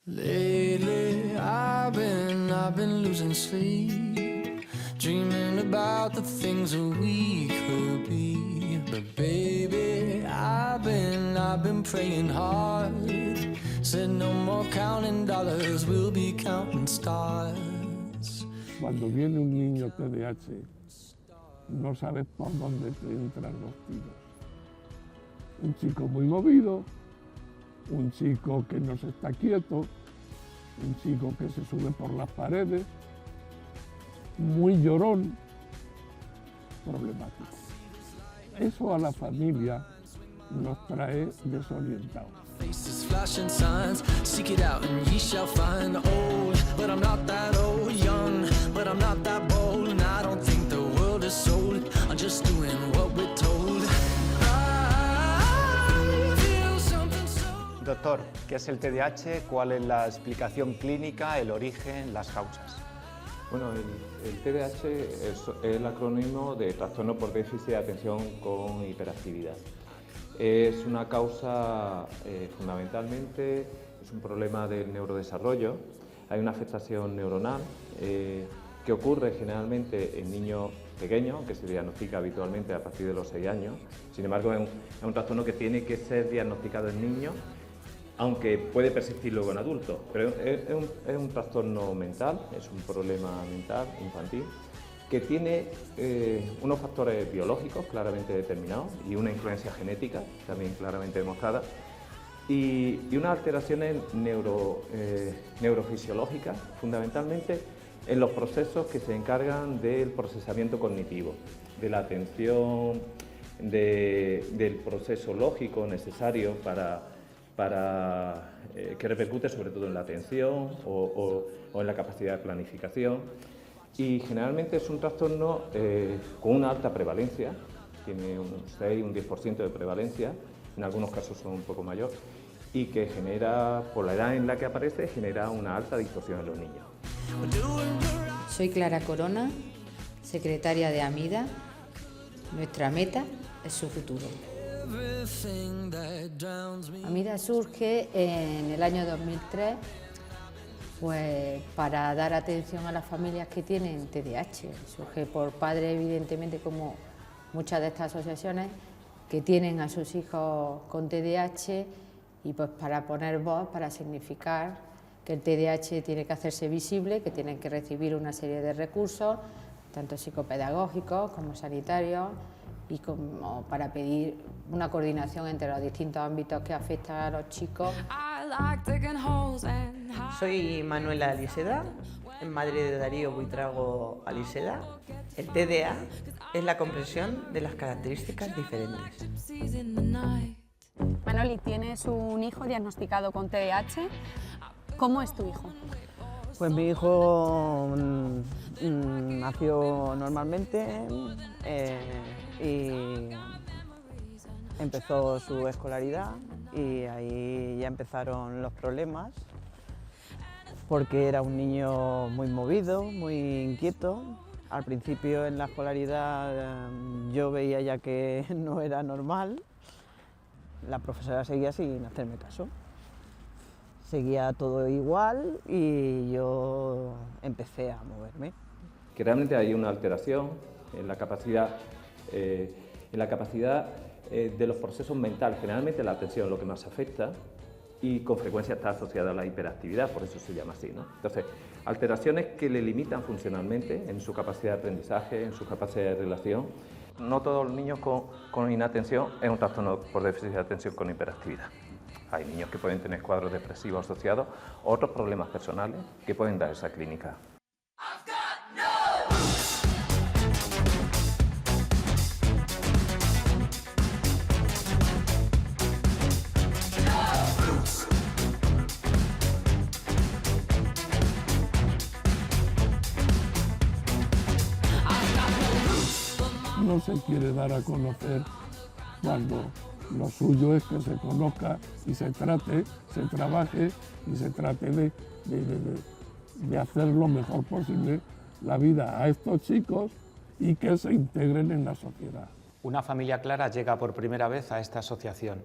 Lately, I've been losing sleep, dreaming about the things that we could be. But baby, I've been praying hard. Said no more counting dollars, we'll be counting stars. Cuando viene un niño TDAH, no sabes por dónde te entran los tiros. Un chico muy movido, un chico que no se está quieto, un chico que se sube por las paredes, muy llorón, problemático. Eso a la familia nos trae desorientados. Faces flashing signs, seek it out and ye shall find. Old, but I'm not that old. Young, but I'm not that bold. And I don't think the world is sold. I'm just doing what we're told. I feel something so... Doctor, ¿qué es el TDAH? ¿Cuál es la explicación clínica, el origen, las causas? Bueno, el TDAH es el acrónimo de trastorno por déficit de atención con hiperactividad. Es una causa, fundamentalmente, es un problema del neurodesarrollo. Hay una afectación neuronal que ocurre generalmente en niños pequeños, que se diagnostica habitualmente a partir de los 6 años. Sin embargo, es un trastorno que tiene que ser diagnosticado en niños, aunque puede persistir luego en adultos. Pero es un trastorno mental, es un problema mental infantil, que tiene unos factores biológicos claramente determinados y una influencia genética también claramente demostrada y unas alteraciones neurofisiológicas, fundamentalmente en los procesos que se encargan del procesamiento cognitivo, de la atención, del proceso lógico necesario para que repercute sobre todo en la atención o en la capacidad de planificación. Y generalmente es un trastorno con una alta prevalencia, tiene un 6, un 10% de prevalencia, en algunos casos son un poco mayor, y que genera, por la edad en la que aparece, genera una alta distorsión en los niños. Soy Clara Corona, secretaria de AMIDA. Nuestra meta es su futuro. AMIDA surge en el año 2003 pues para dar atención a las familias que tienen TDAH. Surge por padres, evidentemente, como muchas de estas asociaciones, que tienen a sus hijos con TDAH y pues para poner voz, para significar que el TDAH tiene que hacerse visible, que tienen que recibir una serie de recursos, tanto psicopedagógicos como sanitarios, y como para pedir una coordinación entre los distintos ámbitos que afectan a los chicos. Soy Manuela Aliseda, madre de Darío Buitrago Aliseda. El TDA es la comprensión de las características diferentes. Manoli, tienes un hijo diagnosticado con TDAH. ¿Cómo es tu hijo? Pues mi hijo nació normalmente y empezó su escolaridad y ahí ya empezaron los problemas porque era un niño muy movido, muy inquieto. Al principio en la escolaridad yo veía ya que no era normal. La profesora seguía sin hacerme caso. Seguía todo igual y yo empecé a moverme. Que realmente hay una alteración en la capacidad, de los procesos mentales, generalmente la atención es lo que más afecta y con frecuencia está asociada a la hiperactividad, por eso se llama así, ¿no? Entonces, alteraciones que le limitan funcionalmente en su capacidad de aprendizaje, en su capacidad de relación. No todos los niños con inatención es un trastorno por déficit de atención con hiperactividad. Hay niños que pueden tener cuadros depresivos asociados, otros problemas personales que pueden dar esa clínica. No se quiere dar a conocer cuando lo suyo es que se conozca y se trate, se trabaje y se trate de hacer lo mejor posible la vida a estos chicos y que se integren en la sociedad. Una familia Clara llega por primera vez a esta asociación.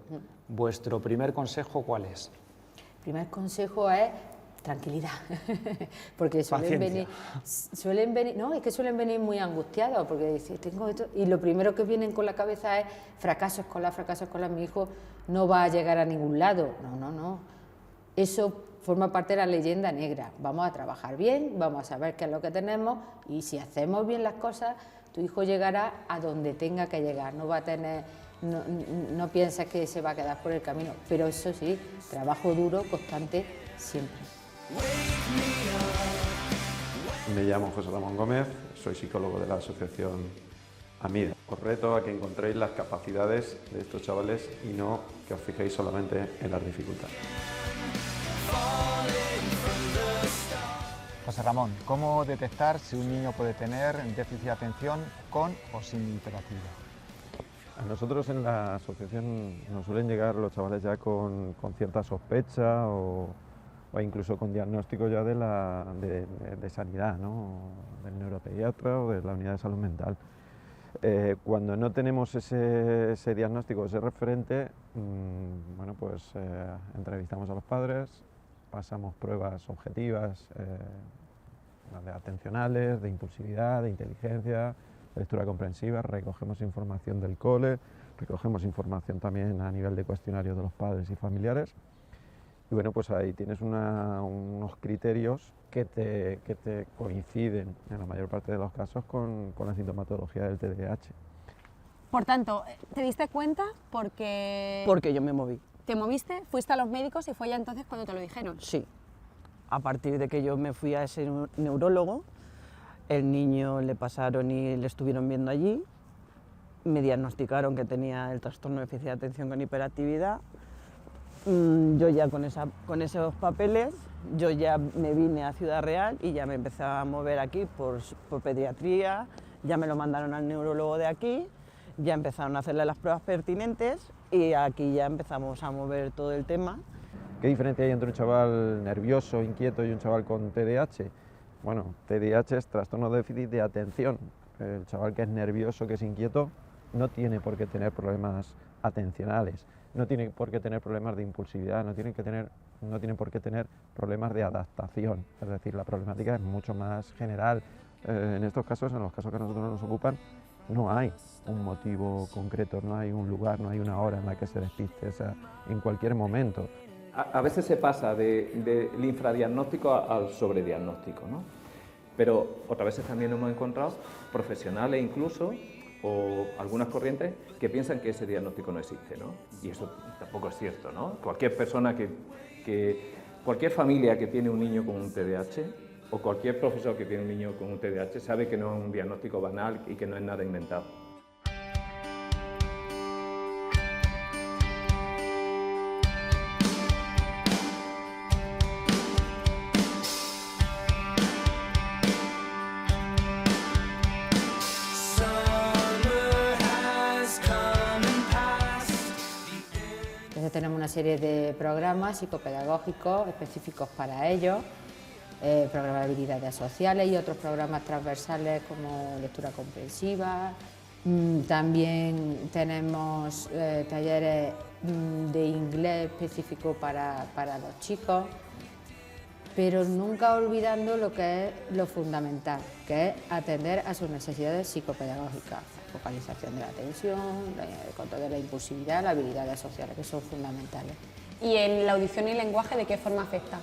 ¿Vuestro primer consejo cuál es? El primer consejo es tranquilidad, porque Paciencia. suelen venir, no, es que suelen venir muy angustiados, porque dicen, tengo esto, y lo primero que vienen con la cabeza es fracaso escolar, mi hijo no va a llegar a ningún lado. No, eso forma parte de la leyenda negra. Vamos a trabajar bien, vamos a saber qué es lo que tenemos, y si hacemos bien las cosas, tu hijo llegará a donde tenga que llegar, no va a tener, no pienses que se va a quedar por el camino, pero eso sí, trabajo duro, constante, siempre. Me llamo José Ramón Gómez, soy psicólogo de la asociación AMIDE. Os reto a que encontréis las capacidades de estos chavales y no que os fijéis solamente en las dificultades. José Ramón, ¿cómo detectar si un niño puede tener déficit de atención con o sin hiperactividad? A nosotros en la asociación nos suelen llegar los chavales ya con cierta sospecha o incluso con diagnóstico ya de sanidad, ¿no? Del neuropediatra o de la unidad de salud mental. Cuando no tenemos ese diagnóstico, ese referente, bueno, pues entrevistamos a los padres, pasamos pruebas objetivas, de atencionales, de impulsividad, de inteligencia, de lectura comprensiva, recogemos información del cole, recogemos información también a nivel de cuestionarios de los padres y familiares. Y bueno, pues ahí tienes unos criterios que te coinciden en la mayor parte de los casos con la sintomatología del TDAH. Por tanto, ¿te diste cuenta porque Porque yo me moví. te moviste, fuiste a los médicos y fue ya entonces cuando te lo dijeron? Sí. A partir de que yo me fui a ese neurólogo, el niño le pasaron y le estuvieron viendo allí, me diagnosticaron que tenía el trastorno de déficit de atención con hiperactividad. Yo ya con esos papeles, yo ya me vine a Ciudad Real y ya me empecé a mover aquí por pediatría, ya me lo mandaron al neurólogo de aquí, ya empezaron a hacerle las pruebas pertinentes y aquí ya empezamos a mover todo el tema. ¿Qué diferencia hay entre un chaval nervioso, inquieto y un chaval con TDAH? Bueno, TDAH es trastorno de déficit de atención. El chaval que es nervioso, que es inquieto, no tiene por qué tener problemas atencionales, no tiene por qué tener problemas de impulsividad, no tiene por qué tener problemas de adaptación. Es decir, la problemática es mucho más general. En estos casos, en los casos que a nosotros nos ocupan, no hay un motivo concreto, no hay un lugar, no hay una hora en la que se despiste, o sea, en cualquier momento. A veces se pasa del infradiagnóstico al sobrediagnóstico, ¿no? Pero otras veces también hemos encontrado profesionales incluso, o algunas corrientes, que piensan que ese diagnóstico no existe, ¿no? Y eso tampoco es cierto, ¿no? Cualquier persona cualquier familia que tiene un niño con un TDAH, o cualquier profesor que tiene un niño con un TDAH, sabe que no es un diagnóstico banal y que no es nada inventado. Entonces tenemos una serie de programas psicopedagógicos específicos para ellos, programas de habilidades sociales y otros programas transversales como lectura comprensiva. También tenemos talleres de inglés específico para los chicos, pero nunca olvidando lo que es lo fundamental, que es atender a sus necesidades psicopedagógicas, focalización de la atención, el control de la impulsividad, las habilidades sociales, que son fundamentales. ¿Y en la audición y lenguaje de qué forma afecta?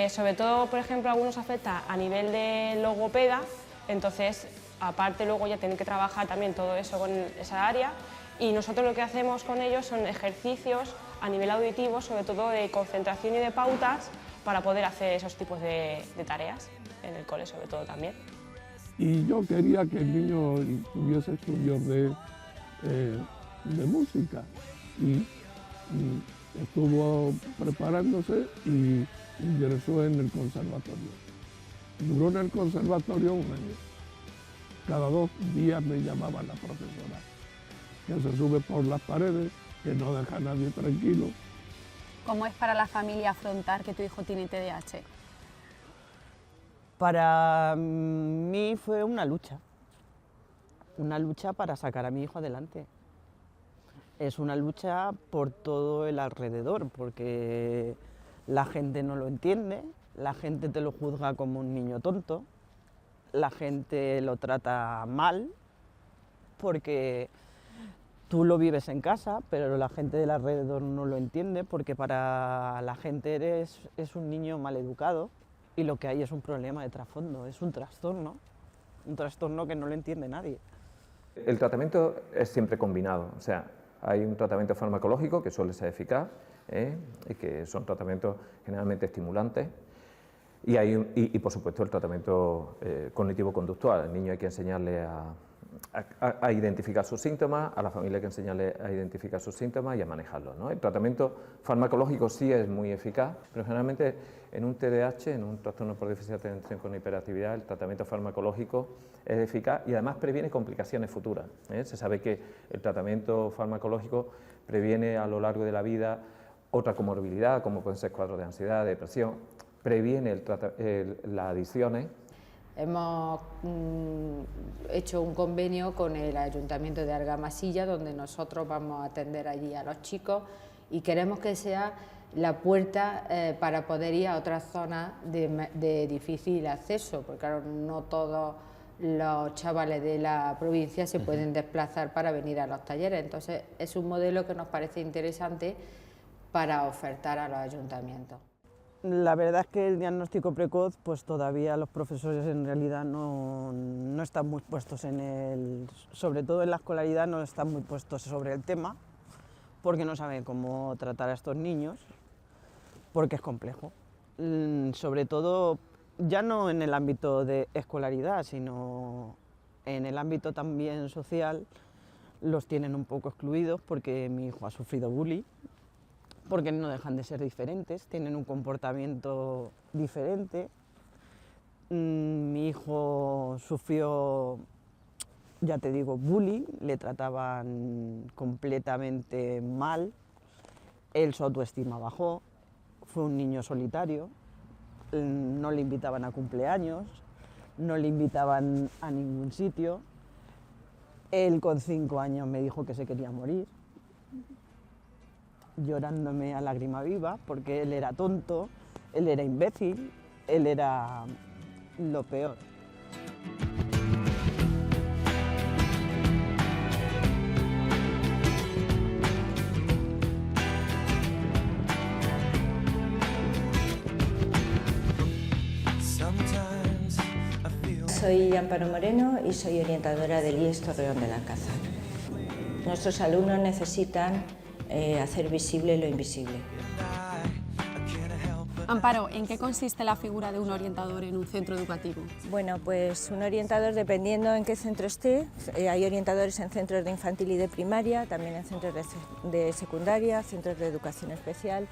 Sobre todo, por ejemplo, a algunos afecta a nivel de logopeda, entonces, aparte luego ya tienen que trabajar también todo eso con esa área, y nosotros lo que hacemos con ellos son ejercicios a nivel auditivo, sobre todo de concentración y de pautas, para poder hacer esos tipos de tareas, en el cole sobre todo también. Y yo quería que el niño tuviese estudios de música y estuvo preparándose y ingresó en el conservatorio. Duró en el conservatorio un año. Cada 2 días me llamaba la profesora, que se sube por las paredes, que no deja a nadie tranquilo. ¿Cómo es para la familia afrontar que tu hijo tiene TDAH? Para mí fue una lucha para sacar a mi hijo adelante. Es una lucha por todo el alrededor, porque La gente no lo entiende, la gente te lo juzga como un niño tonto, la gente lo trata mal porque tú lo vives en casa, pero la gente del alrededor no lo entiende porque para la gente es un niño mal educado y lo que hay es un problema de trasfondo, es un trastorno que no lo entiende nadie. El tratamiento es siempre combinado, o sea, hay un tratamiento farmacológico que suele ser eficaz, y que son tratamientos generalmente estimulantes, y por supuesto el tratamiento cognitivo-conductual. Al niño hay que enseñarle a identificar sus síntomas, a la familia hay que enseñarle a identificar sus síntomas y a manejarlos, ¿no? El tratamiento farmacológico sí es muy eficaz, pero generalmente en un TDAH, en un trastorno por déficit de atención con hiperactividad, el tratamiento farmacológico es eficaz y además previene complicaciones futuras, ¿eh? Se sabe que el tratamiento farmacológico previene a lo largo de la vida otra comorbilidad, como pueden ser cuadros de ansiedad, depresión, previene las adicciones. Hemos hecho un convenio con el Ayuntamiento de Argamasilla, donde nosotros vamos a atender allí a los chicos y queremos que sea la puerta para poder ir a otras zonas de difícil acceso, porque claro, no todos los chavales de la provincia se pueden desplazar para venir a los talleres, entonces es un modelo que nos parece interesante para ofertar a los ayuntamientos. La verdad es que el diagnóstico precoz, pues todavía los profesores en realidad no están muy puestos sobre todo en la escolaridad no están muy puestos sobre el tema, porque no saben cómo tratar a estos niños, porque es complejo. Sobre todo, ya no en el ámbito de escolaridad, sino en el ámbito también social, los tienen un poco excluidos porque mi hijo ha sufrido bullying, porque no dejan de ser diferentes, tienen un comportamiento diferente. Mi hijo sufrió, ya te digo, bullying, le trataban completamente mal, él su autoestima bajó, fue un niño solitario, no le invitaban a cumpleaños, no le invitaban a ningún sitio. Él con 5 años me dijo que se quería morir, llorándome a lágrima viva, porque él era tonto, él era imbécil, él era lo peor. Soy Amparo Moreno y soy orientadora del IES Torreón del Alcázar. Nuestros alumnos necesitan hacer visible lo invisible. Amparo, ¿en qué consiste la figura de un orientador en un centro educativo? Bueno, pues un orientador, dependiendo en qué centro esté, hay orientadores en centros de infantil y de primaria, también en centros de secundaria, centros de educación especial.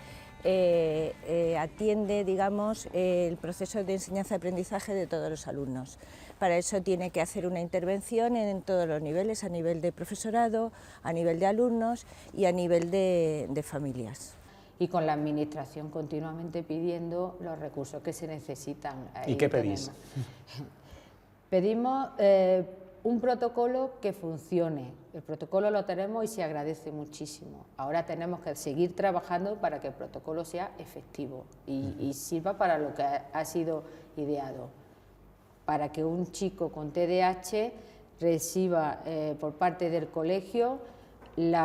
Atiende, digamos, el proceso de enseñanza-aprendizaje de todos los alumnos. Para eso tiene que hacer una intervención en todos los niveles, a nivel de profesorado, a nivel de alumnos y a nivel de familias. Y con la administración continuamente pidiendo los recursos que se necesitan. ¿Y qué pedís? Pedimos un protocolo que funcione. El protocolo lo tenemos y se agradece muchísimo. Ahora tenemos que seguir trabajando para que el protocolo sea efectivo y sirva para lo que ha sido ideado. Para que un chico con TDAH reciba por parte del colegio el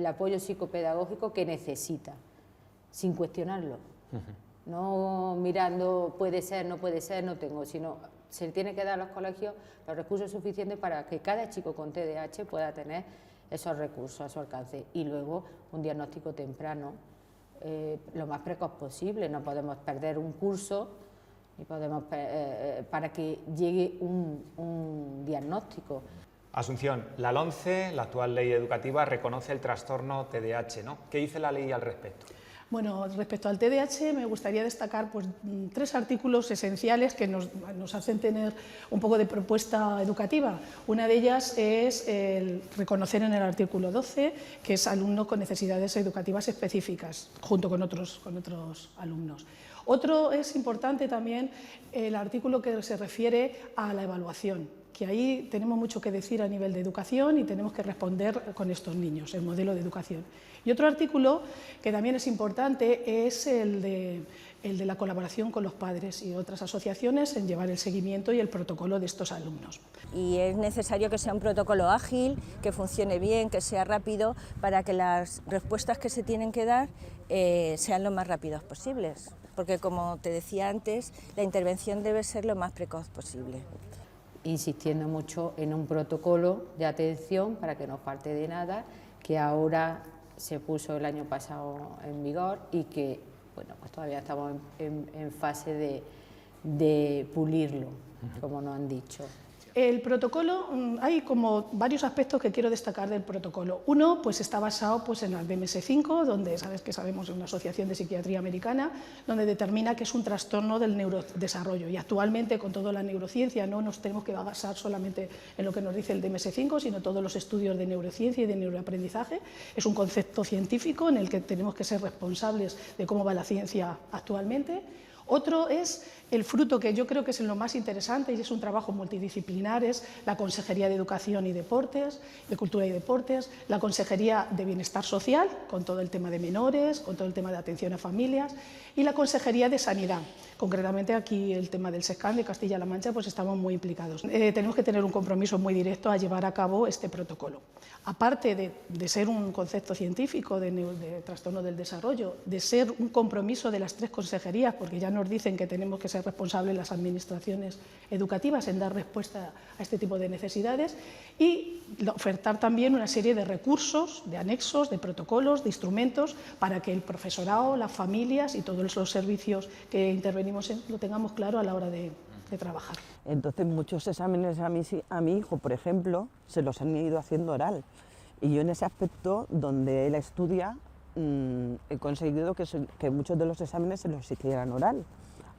apoyo psicopedagógico que necesita, sin cuestionarlo. No mirando puede ser, no tengo, sino se tiene que dar a los colegios los recursos suficientes para que cada chico con TDAH pueda tener esos recursos a su alcance. Y luego un diagnóstico temprano, lo más precoz posible. No podemos perder un curso y podemos para que llegue un diagnóstico. Asunción, la LOMCE, la actual ley educativa, reconoce el trastorno TDAH, ¿no? ¿Qué dice la ley al respecto? Bueno, respecto al TDAH me gustaría destacar pues, 3 artículos esenciales que nos hacen tener un poco de propuesta educativa. Una de ellas es el reconocer en el artículo 12 que es alumno con necesidades educativas específicas, junto con otros alumnos. Otro es importante también el artículo que se refiere a la evaluación, que ahí tenemos mucho que decir a nivel de educación y tenemos que responder con estos niños, el modelo de educación. Y otro artículo que también es importante es el de la colaboración con los padres y otras asociaciones en llevar el seguimiento y el protocolo de estos alumnos. Y es necesario que sea un protocolo ágil, que funcione bien, que sea rápido, para que las respuestas que se tienen que dar sean lo más rápidas posibles. Porque, como te decía antes, la intervención debe ser lo más precoz posible. Insistiendo mucho en un protocolo de atención para que no falte de nada, que ahora se puso el año pasado en vigor y que, bueno, pues todavía estamos en fase de pulirlo, como nos han dicho. El protocolo, hay como varios aspectos que quiero destacar del protocolo. Uno, pues está basado pues, en el DMS-5, donde sabemos es una asociación de psiquiatría americana, donde determina que es un trastorno del neurodesarrollo. Y actualmente, con toda la neurociencia, no nos tenemos que basar solamente en lo que nos dice el DMS-5, sino todos los estudios de neurociencia y de neuroaprendizaje. Es un concepto científico en el que tenemos que ser responsables de cómo va la ciencia actualmente. Otro es el fruto que yo creo que es lo más interesante y es un trabajo multidisciplinar, es la Consejería de Educación y Deportes, de Cultura y Deportes, la Consejería de Bienestar Social, con todo el tema de menores, con todo el tema de atención a familias, y la Consejería de Sanidad. Concretamente aquí el tema del SESCAN de Castilla-La Mancha, pues estamos muy implicados. Tenemos que tener un compromiso muy directo a llevar a cabo este protocolo. Aparte de ser un concepto científico de trastorno del desarrollo, de ser un compromiso de las tres consejerías, porque ya nos dicen que tenemos que ser responsables las administraciones educativas en dar respuesta a este tipo de necesidades, y ofertar también una serie de recursos, de anexos, de protocolos, de instrumentos para que el profesorado, las familias y todos los servicios que intervenimos lo tengamos claro a la hora de trabajar. Entonces muchos exámenes a mi hijo, por ejemplo, se los han ido haciendo oral. Y yo en ese aspecto, donde él estudia, he conseguido que muchos de los exámenes se los hicieran oral.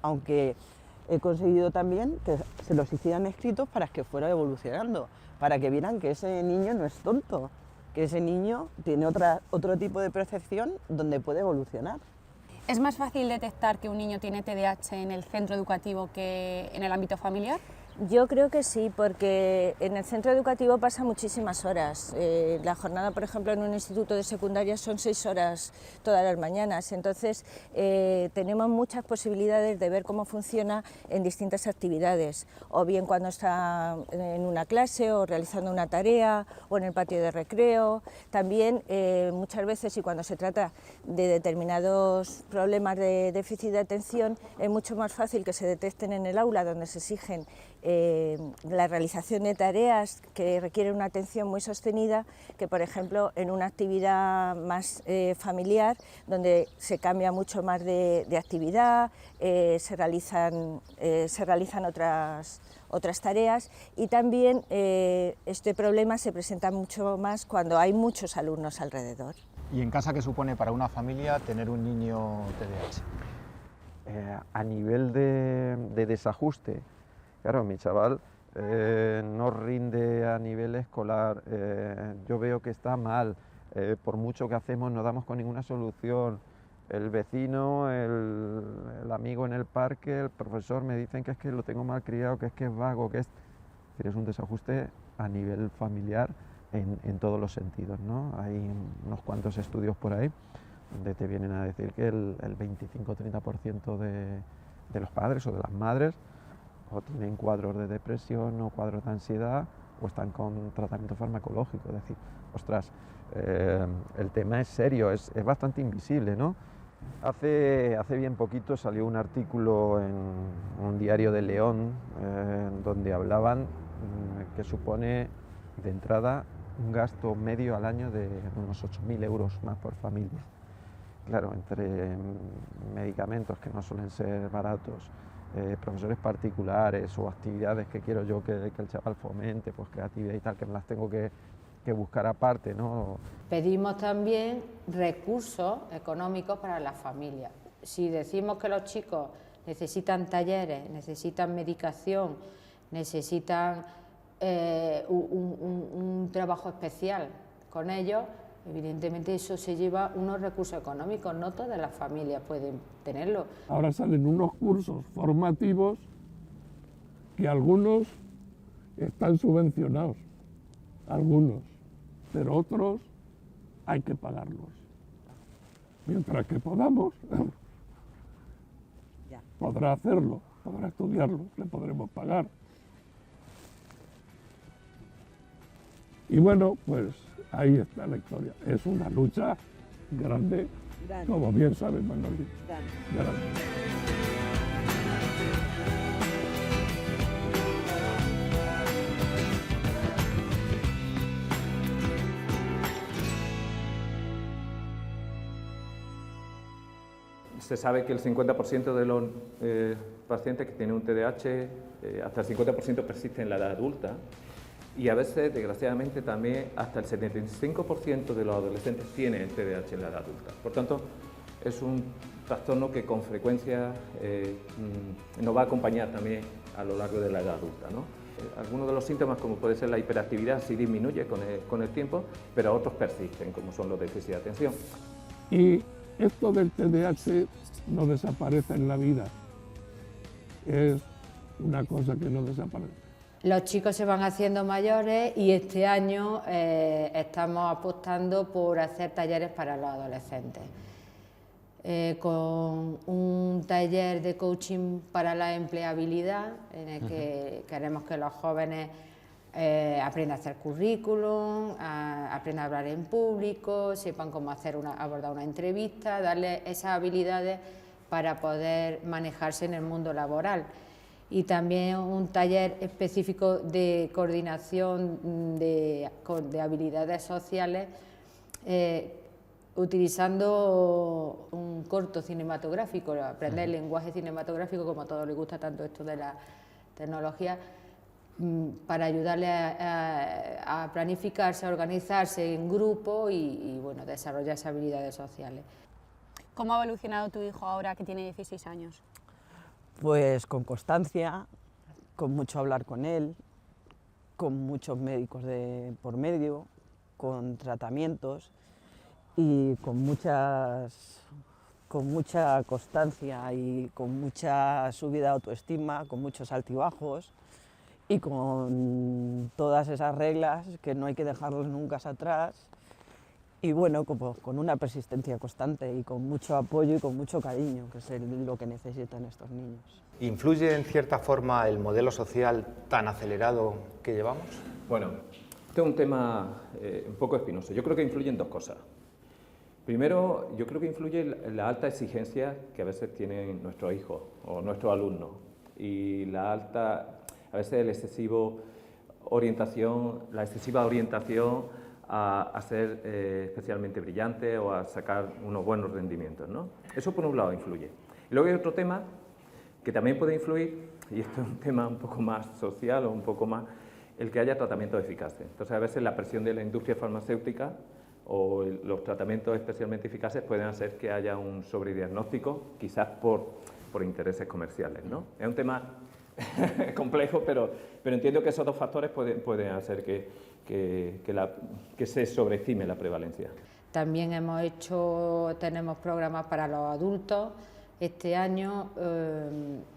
Aunque he conseguido también que se los hicieran escritos para que fuera evolucionando, para que vieran que ese niño no es tonto, que ese niño tiene otro tipo de percepción donde puede evolucionar. ¿Es más fácil detectar que un niño tiene TDAH en el centro educativo que en el ámbito familiar? Yo creo que sí, porque en el centro educativo pasa muchísimas horas. La jornada, por ejemplo, en un instituto de secundaria son 6 horas todas las mañanas. Entonces, tenemos muchas posibilidades de ver cómo funciona en distintas actividades, o bien cuando está en una clase o realizando una tarea o en el patio de recreo. También, muchas veces, y cuando se trata de determinados problemas de déficit de atención, es mucho más fácil que se detecten en el aula, donde se exigen la realización de tareas que requieren una atención muy sostenida, que por ejemplo en una actividad más familiar, donde se cambia mucho más de actividad, se realizan otras tareas, y también este problema se presenta mucho más cuando hay muchos alumnos alrededor. ¿Y en casa qué supone para una familia tener un niño TDAH? A nivel de desajuste, claro, mi chaval no rinde a nivel escolar, yo veo que está mal, por mucho que hacemos no damos con ninguna solución. El vecino, el amigo en el parque, el profesor me dicen que es que lo tengo mal criado, que es vago, que es un desajuste a nivel familiar en todos los sentidos, ¿no? Hay unos cuantos estudios por ahí donde te vienen a decir que el 25-30% de los padres o de las madres o tienen cuadros de depresión o cuadros de ansiedad o están con tratamiento farmacológico. Es decir, ostras, el tema es serio, es bastante invisible, ¿no? Hace bien poquito salió un artículo en un diario de León donde hablaban que supone de entrada un gasto medio al año de unos 8.000 euros más por familia. Claro, entre medicamentos que no suelen ser baratos, profesores particulares o actividades que quiero yo que el chaval fomente, pues creatividad y tal, que me las tengo que buscar aparte, ¿no? Pedimos también recursos económicos para las familias. Si decimos que los chicos necesitan talleres, necesitan medicación, necesitan un trabajo especial con ellos, evidentemente eso se lleva unos recursos económicos, no todas las familias pueden tenerlo. Ahora salen unos cursos formativos que algunos están subvencionados, algunos, pero otros hay que pagarlos. Mientras que podamos, podrá hacerlo, podrá estudiarlo, le podremos pagar. Y bueno, pues ahí está la historia. Es una lucha grande, como bien sabes, Manolín. Grande. Se sabe que el 50% de los pacientes que tienen un TDAH, hasta el 50% persiste en la edad adulta y a veces, desgraciadamente, también hasta el 75% de los adolescentes tienen el TDAH en la edad adulta. Por tanto, es un trastorno que con frecuencia nos va a acompañar también a lo largo de la edad adulta, ¿no? Algunos de los síntomas, como puede ser la hiperactividad, sí disminuye con el tiempo, pero otros persisten, como son los déficits de atención. Y esto del TDAH no desaparece en la vida, es una cosa que no desaparece. Los chicos se van haciendo mayores y este año estamos apostando por hacer talleres para los adolescentes. Con un taller de coaching para la empleabilidad, en el que queremos que los jóvenes aprendan a hacer currículum, aprendan a hablar en público, sepan cómo abordar una entrevista, darles esas habilidades para poder manejarse en el mundo laboral. Y también un taller específico de coordinación de habilidades sociales, utilizando un corto cinematográfico, aprender el lenguaje cinematográfico, como a todos les gusta tanto esto de la tecnología, para ayudarles a planificarse, a organizarse en grupo y bueno, desarrollar esas habilidades sociales. ¿Cómo ha evolucionado tu hijo ahora que tiene 16 años? Pues con constancia, con mucho hablar con él, con muchos médicos por medio, con tratamientos y con mucha constancia y con mucha subida de autoestima, con muchos altibajos y con todas esas reglas que no hay que dejarlas nunca atrás y bueno, como con una persistencia constante y con mucho apoyo y con mucho cariño, que es lo que necesitan estos niños. ¿Influye en cierta forma el modelo social tan acelerado que llevamos? Bueno, este es un tema un poco espinoso. Yo creo que influyen dos cosas. Primero, yo creo que influye la alta exigencia que a veces tienen nuestros hijos o nuestros alumnos y la excesiva orientación a ser especialmente brillante o a sacar unos buenos rendimientos, ¿no? Eso por un lado influye. Y luego hay otro tema que también puede influir, y esto es un tema un poco más social o un poco más, el que haya tratamientos eficaces. Entonces a veces la presión de la industria farmacéutica o los tratamientos especialmente eficaces pueden hacer que haya un sobrediagnóstico, quizás por intereses comerciales, ¿no? Es un tema complejo, pero entiendo que esos dos factores pueden hacer que se sobreestime la prevalencia. También tenemos programas para los adultos, este año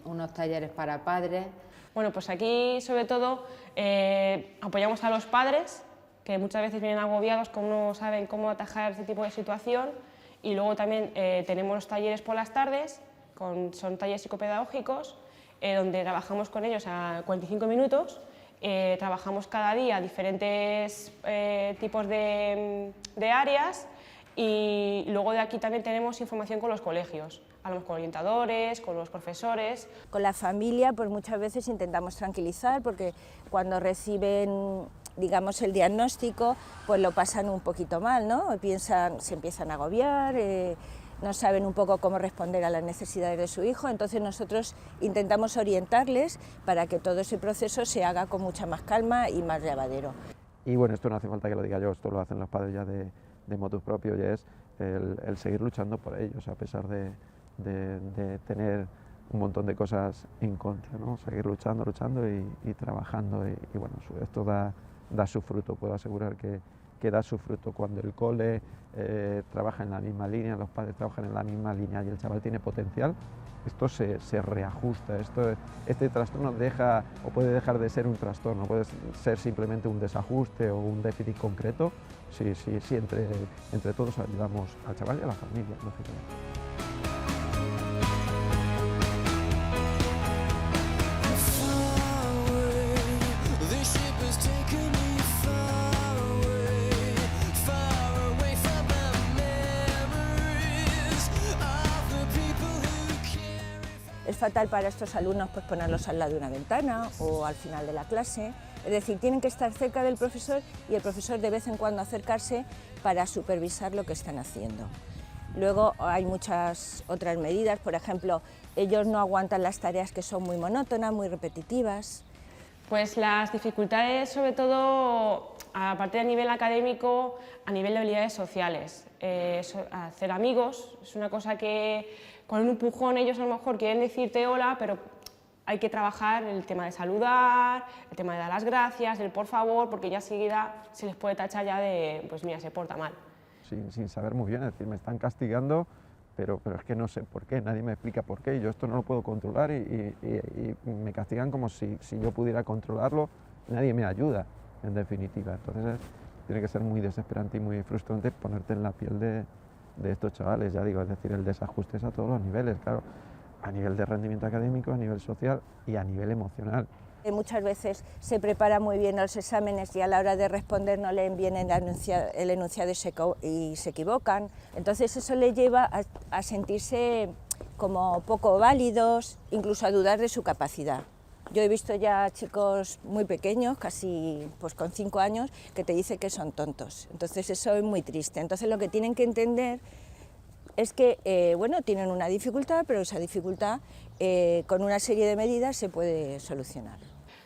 unos talleres para padres. Bueno, pues aquí sobre todo apoyamos a los padres, que muchas veces vienen agobiados, como no saben cómo atajar este tipo de situación, y luego también tenemos los talleres por las tardes, son talleres psicopedagógicos, donde trabajamos con ellos a 45 minutos, trabajamos cada día diferentes tipos de áreas y luego de aquí también tenemos información con los colegios, hablamos con orientadores, con los profesores. Con la familia pues muchas veces intentamos tranquilizar porque cuando reciben digamos el diagnóstico pues lo pasan un poquito mal, ¿no? Se empiezan a agobiar, no saben un poco cómo responder a las necesidades de su hijo, entonces nosotros intentamos orientarles para que todo ese proceso se haga con mucha más calma y más llevadero. Y bueno, esto no hace falta que lo diga yo, esto lo hacen los padres ya de motus propio y es el seguir luchando por ellos, a pesar de tener un montón de cosas en contra, ¿no? Seguir luchando y trabajando y bueno, esto da su fruto, puedo asegurar que que da su fruto. Cuando el cole trabaja en la misma línea, los padres trabajan en la misma línea y el chaval tiene potencial, esto se reajusta, este trastorno deja o puede dejar de ser un trastorno, puede ser simplemente un desajuste o un déficit concreto, si entre todos ayudamos al chaval y a la familia, lógicamente. Es fatal para estos alumnos pues, ponerlos al lado de una ventana o al final de la clase, es decir, tienen que estar cerca del profesor y el profesor de vez en cuando acercarse para supervisar lo que están haciendo. Luego hay muchas otras medidas, por ejemplo, ellos no aguantan las tareas que son muy monótonas, muy repetitivas. Pues las dificultades, sobre todo, aparte a nivel académico, a nivel de habilidades sociales. Hacer amigos es una cosa que con un empujón ellos a lo mejor quieren decirte hola, pero hay que trabajar el tema de saludar, el tema de dar las gracias, el por favor, porque ya enseguida se les puede tachar ya de, pues mira, se porta mal. Sin saber muy bien, es decir, me están castigando, pero es que no sé por qué, nadie me explica por qué, yo esto no lo puedo controlar y me castigan como si yo pudiera controlarlo, nadie me ayuda, en definitiva. Entonces tiene que ser muy desesperante y muy frustrante ponerte en la piel de estos chavales, ya digo, es decir, el desajuste es a todos los niveles, claro, a nivel de rendimiento académico, a nivel social y a nivel emocional. Muchas veces se prepara muy bien los exámenes y a la hora de responder no leen bien el enunciado y se equivocan, entonces eso les lleva a sentirse como poco válidos, incluso a dudar de su capacidad. Yo he visto ya chicos muy pequeños, casi pues con 5 años, que te dicen que son tontos. Entonces eso es muy triste. Entonces lo que tienen que entender es que bueno, tienen una dificultad, pero esa dificultad con una serie de medidas se puede solucionar.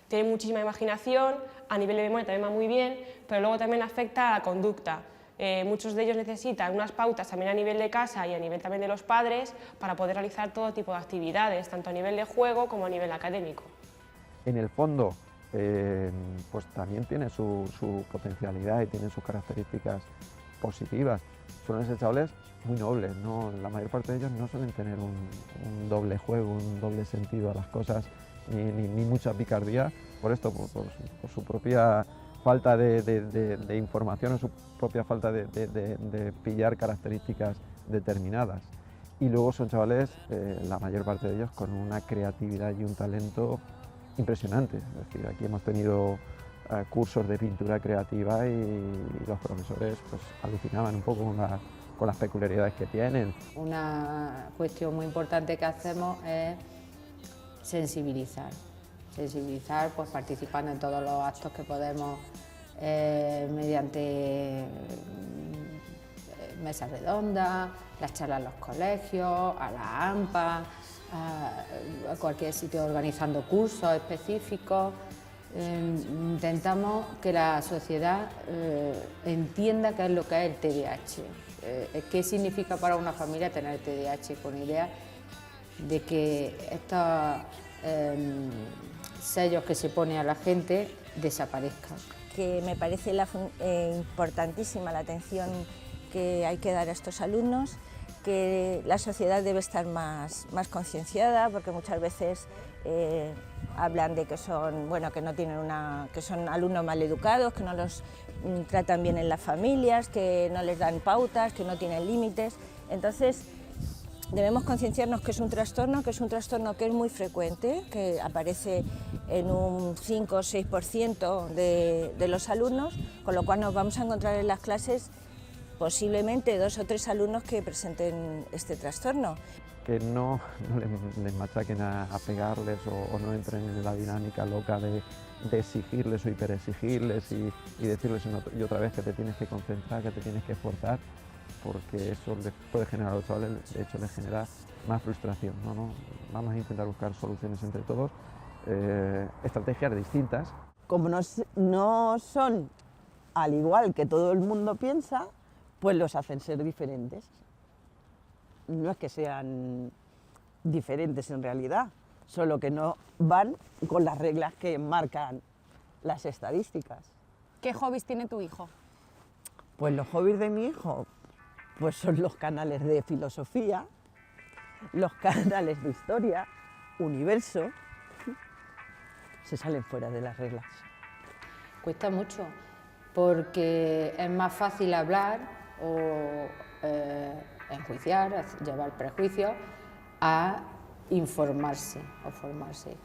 Tienen muchísima imaginación, a nivel de memoria también va muy bien, pero luego también afecta a la conducta. Muchos de ellos necesitan unas pautas también a nivel de casa y a nivel también de los padres para poder realizar todo tipo de actividades, tanto a nivel de juego como a nivel académico. En el fondo, pues también tiene su potencialidad y tiene sus características positivas. Suelen ser chavales muy nobles, ¿no? La mayor parte de ellos no suelen tener un doble juego, un doble sentido a las cosas, ni mucha picardía, por esto, por su propia falta de información o su propia falta de pillar características determinadas. Y luego son chavales, la mayor parte de ellos, con una creatividad y un talento impresionante. Es decir, aquí hemos tenido cursos de pintura creativa y los profesores pues, alucinaban un poco con las peculiaridades que tienen. Una cuestión muy importante que hacemos es sensibilizar pues participando en todos los actos que podemos mediante mesas redondas, las charlas en los colegios, a la AMPA, a cualquier sitio organizando cursos específicos. Intentamos que la sociedad entienda qué es lo que es el TDAH, qué significa para una familia tener TDAH, con idea de que estos sellos que se pone a la gente desaparezcan. Que me parece importantísima la atención que hay que dar a estos alumnos, que la sociedad debe estar más concienciada, porque muchas veces hablan de que son, bueno, que no tienen que son alumnos mal educados, que no los tratan bien en las familias, que no les dan pautas, que no tienen límites. Entonces debemos concienciarnos que es un trastorno que es muy frecuente, que aparece en un 5 o 6% de los alumnos, con lo cual nos vamos a encontrar en las clases posiblemente 2 o 3 alumnos que presenten este trastorno. Que no les machaquen a pegarles o no entren en la dinámica loca de exigirles o hiperexigirles y decirles una y otra vez que te tienes que concentrar, que te tienes que esforzar, porque eso les puede generar a los chavales, de hecho les genera más frustración, ¿no? Vamos a intentar buscar soluciones entre todos, estrategias distintas. Como no son al igual que todo el mundo piensa, pues los hacen ser diferentes. No es que sean diferentes en realidad, solo que no van con las reglas que marcan las estadísticas. ¿Qué hobbies tiene tu hijo? Pues los hobbies de mi hijo pues son los canales de filosofía, los canales de historia, universo, se salen fuera de las reglas. Cuesta mucho, porque es más fácil hablar o enjuiciar, llevar prejuicios, a informarse o formarse.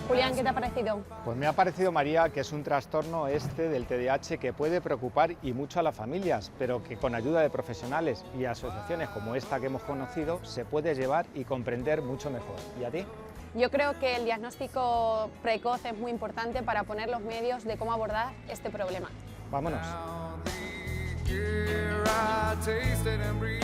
Julián, ¿qué te ha parecido? Pues me ha parecido, María, que es un trastorno este del TDAH que puede preocupar y mucho a las familias, pero que con ayuda de profesionales y asociaciones como esta que hemos conocido se puede llevar y comprender mucho mejor. ¿Y a ti? Yo creo que el diagnóstico precoz es muy importante para poner los medios de cómo abordar este problema. Vámonos. Here I taste it and breathe.